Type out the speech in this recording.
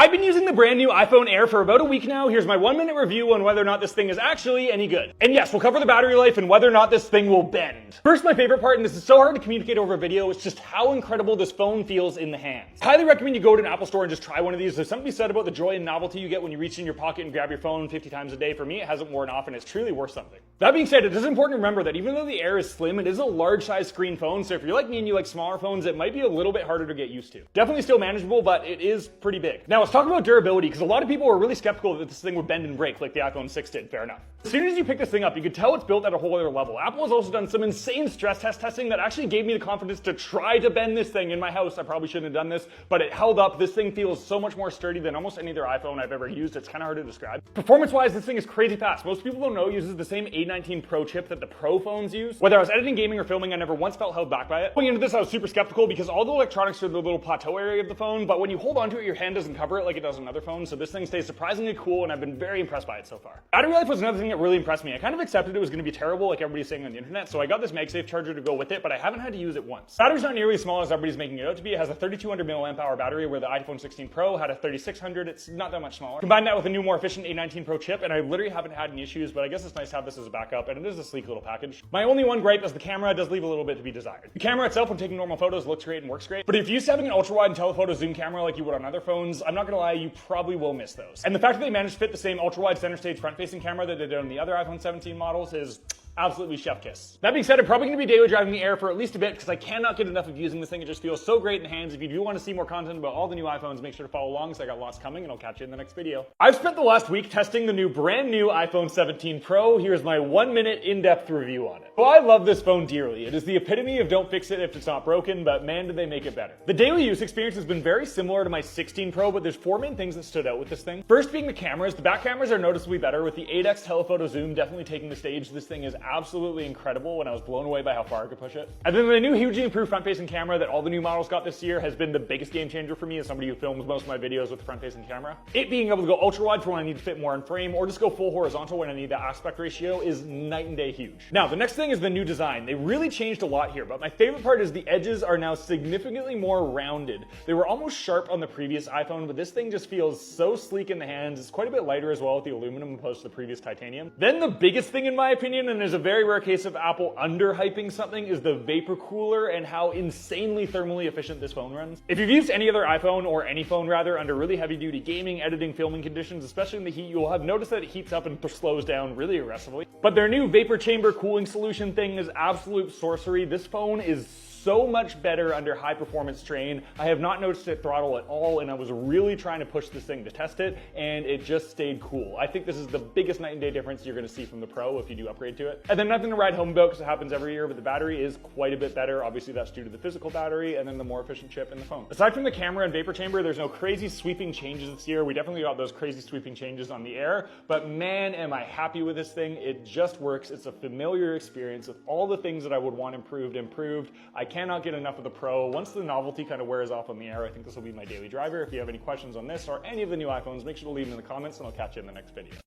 I've been using the brand new iPhone Air for about a week now. Here's my 1-minute review on whether or not this thing is actually any good. And yes, we'll cover the battery life and whether or not this thing will bend. First, my favorite part, and this is so hard to communicate over video, is just how incredible this phone feels in the hands. I highly recommend you go to an Apple store and just try one of these. There's something to be said about the joy and novelty you get when you reach in your pocket and grab your phone 50 times a day. For me, it hasn't worn off and it's truly worth something. That being said, it is important to remember that even though the Air is slim, it is a large size screen phone. So if you're like me and you like smaller phones, it might be a little bit harder to get used to. Definitely still manageable, but it is pretty big. Now let's talk about durability, because a lot of people were really skeptical that this thing would bend and break like the iPhone 6 did. Fair enough. As soon as you pick this thing up, you could tell it's built at a whole other level. Apple has also done some insane stress test testing that actually gave me the confidence to try to bend this thing in my house. I probably shouldn't have done this, but it held up. This thing feels so much more sturdy than almost any other iPhone I've ever used. It's kind of hard to describe. Performance-wise, this thing is crazy fast. Most people don't know it uses the same A19 Pro chip that the Pro phones use. Whether I was editing, gaming, or filming, I never once felt held back by it. Going into this, I was super skeptical because all the electronics are in the little plateau area of the phone, but when you hold onto it, your hand doesn't cover it like it does on other phones, so this thing stays surprisingly cool, and I've been very impressed by it so far. Battery life was another thing that really impressed me. I kind of accepted it was going to be terrible like everybody's saying on the internet, so I got this MagSafe charger to go with it, but I haven't had to use it once. Battery's not nearly as small as everybody's making it out to be. It has a 3200 milliamp hour battery where the iPhone 16 Pro had a 3600. It's not that much smaller. Combine that with a new, more efficient A19 Pro chip, and I literally haven't had any issues, but I guess it's nice to have this as a backup, and it is a sleek little package. My only one gripe is the camera does leave a little bit to be desired. The camera itself, when taking normal photos, looks great and works great, but if you're used to having an ultra-wide and telephoto zoom camera like you would on other phones, I'm not gonna lie, you probably will miss those. And the fact that they managed to fit the same ultra-wide center stage front-facing camera that they did on the other iPhone 17 models is absolutely chef kiss. That being said, I'm probably going to be daily driving the Air for at least a bit because I cannot get enough of using this thing. It just feels so great in the hands. If you do want to see more content about all the new iPhones, make sure to follow along because I got lots coming, and I'll catch you in the next video. I've spent the last week testing the brand new iPhone 17 Pro. Here's my 1-minute in-depth review on it. Well, I love this phone dearly. It is the epitome of don't fix it if it's not broken, but man, did they make it better. The daily use experience has been very similar to my 16 Pro, but there's 4 main things that stood out with this thing. First being the cameras. The back cameras are noticeably better, with the 8x telephoto zoom definitely taking the stage. This thing is absolutely incredible, and I was blown away by how far I could push it. And then the new hugely improved front-facing camera that all the new models got this year has been the biggest game changer for me as somebody who films most of my videos with the front-facing camera. It being able to go ultra-wide for when I need to fit more in frame, or just go full horizontal when I need that aspect ratio, is night and day huge. Now, the next thing is the new design. They really changed a lot here, but my favorite part is the edges are now significantly more rounded. They were almost sharp on the previous iPhone, but this thing just feels so sleek in the hands. It's quite a bit lighter as well with the aluminum opposed to the previous titanium. Then the biggest thing in my opinion, and there's a very rare case of Apple underhyping something, is the vapor cooler and how insanely thermally efficient this phone runs. If you've used any other iPhone, or any phone rather, under really heavy duty gaming, editing, filming conditions, especially in the heat, you'll have noticed that it heats up and slows down really aggressively. But their new vapor chamber cooling solution thing is absolute sorcery. This phone is so much better under high performance strain. I have not noticed it throttle at all, and I was really trying to push this thing to test it, and it just stayed cool. I think this is the biggest night and day difference you're gonna see from the Pro if you do upgrade to it. And then nothing to write home about because it happens every year, but the battery is quite a bit better. Obviously that's due to the physical battery and then the more efficient chip in the phone. Aside from the camera and vapor chamber, there's no crazy sweeping changes this year. We definitely got those crazy sweeping changes on the Air, but man, am I happy with this thing. It just works. It's a familiar experience with all the things that I would want improved. I cannot get enough of the Pro. Once the novelty kind of wears off on the Air, I think this will be my daily driver. If you have any questions on this or any of the new iPhones, make sure to leave them in the comments, and I'll catch you in the next video.